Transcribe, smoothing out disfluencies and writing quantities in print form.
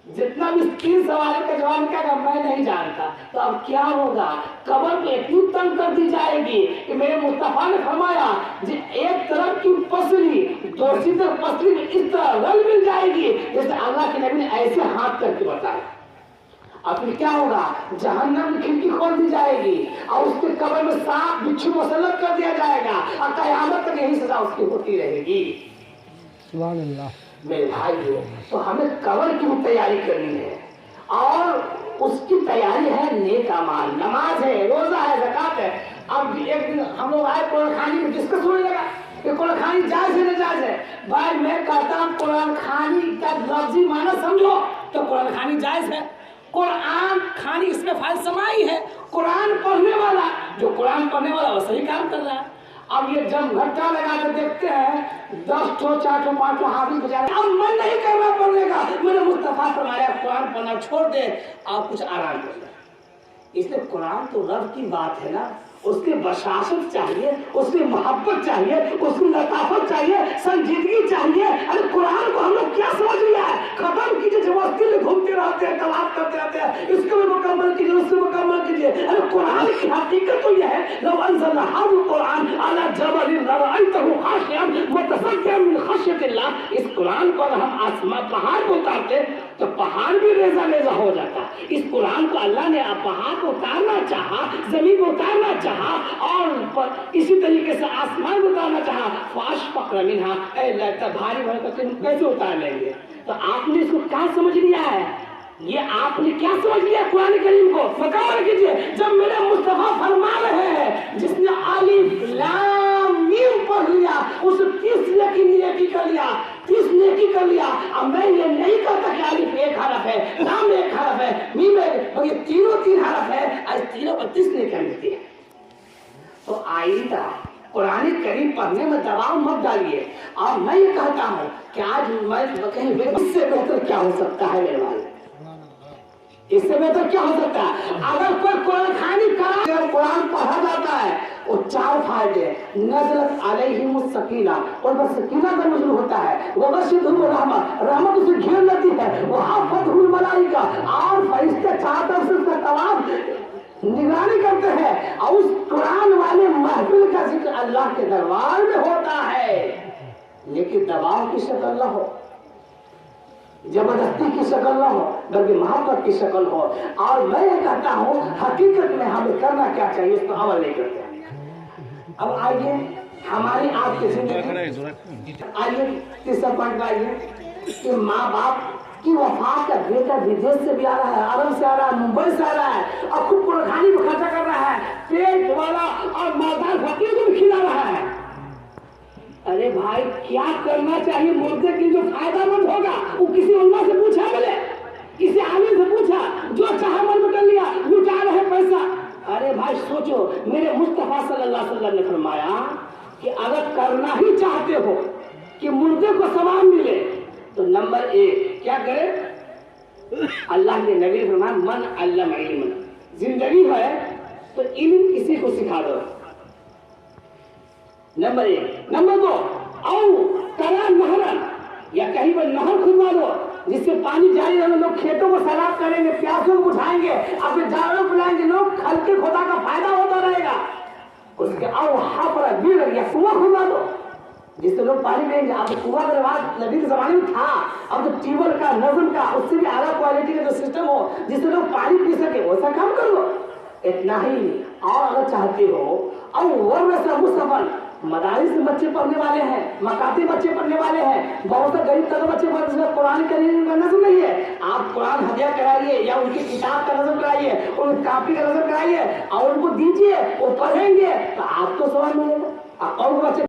जितना भी 3 सवाल का जवाब क्या मैं नहीं जानता, तो अब क्या होगा? कब्र पे इतनी तंग कर दी जाएगी कि मेरे मुस्तफा ने फरमाया एक तरफ की पसली दूसरी तरफ पसली में इस तरह रल मिल जाएगी जैसे अल्लाह के नबी ने ऐसे हाथ करके बताया। अब फिर क्या होगा? जहन्नम की खिड़की खोल दी जाएगी और उसके कब्र में सांप बिच्छू मुसल्लत कर दिया जाएगा और कयामत तक यही सजा उसकी होती रहेगी। सुभान अल्लाह। मेरे भाइयों, तो हमें कब्र की भी तैयारी करनी है और उसकी तैयारी है नेक अमाल, नमाज है, रोजा है, ज़कात है। अब एक दिन हम लोग आए कुरान खानी में डिस्कस होने लगा कि कुरान खानी जायज है ना जायज है। भाई मैं कहता हूँ कुरान खानी का लफ्जी माना समझो तो कुरान खानी जायज है। कुरान खानी इसमें फाइल समाई है। कुरान पढ़ने वाला जो कुरान पढ़ने वाला वो सही काम कर रहा है। अब ये जब घट्टा लगा कर देखते हैं 10 ठो 4 ठो 5 ठो हाफिज बेचारे, अब मन नहीं कर रहा पढ़ने का। मेरे मुस्तफा फरमाया कुरान पढ़ना छोड़ दे और कुछ आराम कर ले। इसलिए कुरान तो रब की बात है ना, उसकी बशाशत चाहिए, उसकी मोहब्बत चाहिए, उसकी लताफत चाहिए, संजीदगी चाहिए। अरे कुरान को हम लोग क्या समझ लिया है? खत्म कीजिए, जबरदस्ती में घूमते रहते हैं, तलाश करते रहते हैं, इसको भी मुकम्मल कीजिए, उसको मुकम्मल कीजिए। अरे कुरान की हकीकत तो यह है, लौ अंज़लना हाज़ल कुरान अला जबलिन लरअयतहु खाशिअन मुतसद्दिअन मिन खश्यतिल्लाह। इस कुरान को अगर हम आसमान पहाड़ को उतारते तो पहाड़ भी रेजा रेजा हो जाता। इस कुरान को अल्लाह ने पहाड़ को उतारना चाहा, जमीन को उतारना चाहा और इसी तरीके से आसमान को उतारना चाहा। फाशफक़ मिन्हा, भारी भारी करके हम कैसे उतार लेंगे? तो आपने इसको क्या समझ लिया है? ये आपने क्या समझ लिया कुरान करीम को? मुकम्मल कीजिए। जब मेरे मुस्तफा फरमा रहे हैं जिसने अलिफ लाम मीम पढ़ लिया उसे 30 नेकी कर लिया, 30 नेकी कर लिया। अब मैं ये नहीं कहता कि अलिफ 1 हरफ है, लाम 1 हरफ है, मीम है, ये तीनों 3 हरफ है, आज तीनों 32 नेकी मिलती है। तो आइंदा कुरान करीम पढ़ने में दबाव मत डालिए। और मैं ये कहता हूँ कि आज मैं कहीं इससे बेहतर क्या हो सकता है मेरे भाई? इससे बेहतर क्या हो सकता है? अगर कोई कुरान खानी करा, जब कुरान पढ़ा जाता है वो 4 फायदे। नज़लत अलैहिमुस सकीना, और बस सकीना का नुज़ुल होता है, वो गशियतहुम रहमत, रहमत उसे घेर लेती है, वो हफ़्फ़तहुल मलाइका, और फरिश्ते चारों तरफ से उसका तवाफ़ निगरानी करते हैं। और उस कुरान वाले महफिल का जिक्र अल्लाह के दरबार में होता है, लेकिन दबाव की शक्ल न हो, जबरदस्ती की शक्ल न हो, बल्कि मोहब्बत की शक्ल हो। और मैं ये कहता हूँ हकीकत में हमें करना क्या चाहिए, इस पर अमल नहीं करते। अब आइए हमारी आपकी जिंदगी, आइए तीसरा पॉइंट आइए कि माँ बाप की वफात का बेटा विदेश से भी आ रहा है, अरब से आ रहा है, मुंबई से आ रहा है और खुद कुरानी में खर्चा कर रहा है, पेट वाला और मालदार फकीर को भी खिला रहा है। अरे भाई क्या करना चाहिए? मुर्दे की जो फायदामंद होगा वो किसी उल्मा से पूछा, मिले किसी आलिम से पूछा, जो चाहे मन में कर लिया, लुटा रहे पैसा। अरे भाई सोचो, मेरे मुस्तफा सल्लल्लाहु अलैहि वसल्लम ने फरमाया कि अगर करना ही चाहते हो कि मुर्दे को सवाब मिले तो नंबर 1 क्या करे? अल्लाह के नबी ने फरमाया मन अल्लम इल्मन, जिंदगी है तो इल्म किसी को सिखा दो, नंबर 1। नंबर 2 औ तरा नहरन, या कहीं पर नहर खुदवा दो जिससे पानी जारी रहे, लोग खेतों को सैलाब करेंगे, प्यासों को बुझाएंगे, अपने जानवरों को लाएंगे, लोग हल्के खुदा का फायदा होता रहेगा। उसके और हाफरा गिर या कुआं खुदवा दो जिससे लोग पानी लेंगे। अब कुआं का रिवाज नबी के जमाने में था, अब तो ट्यूबवेल का, नजम का, उससे भी आला क्वालिटी का जो सिस्टम हो जिससे लोग पानी पी सके, वैसा काम कर लो। इतना ही और अगर चाहते हो और वो वैसा मुस्तफल मदारिस में बच्चे पढ़ने वाले हैं, मकाती बच्चे पढ़ने वाले हैं, बहुत से गरीब तक बच्चे पढ़ने, कुरान करीम का नज़म नहीं है, आप कुरान हदिया कराइए या उनकी किताब का नज़म कराइए, उनकी कापी का नज़म कराइए और उनको दीजिए, वो पढ़ेंगे तो आपको सवाल मिलेगा और बच्चे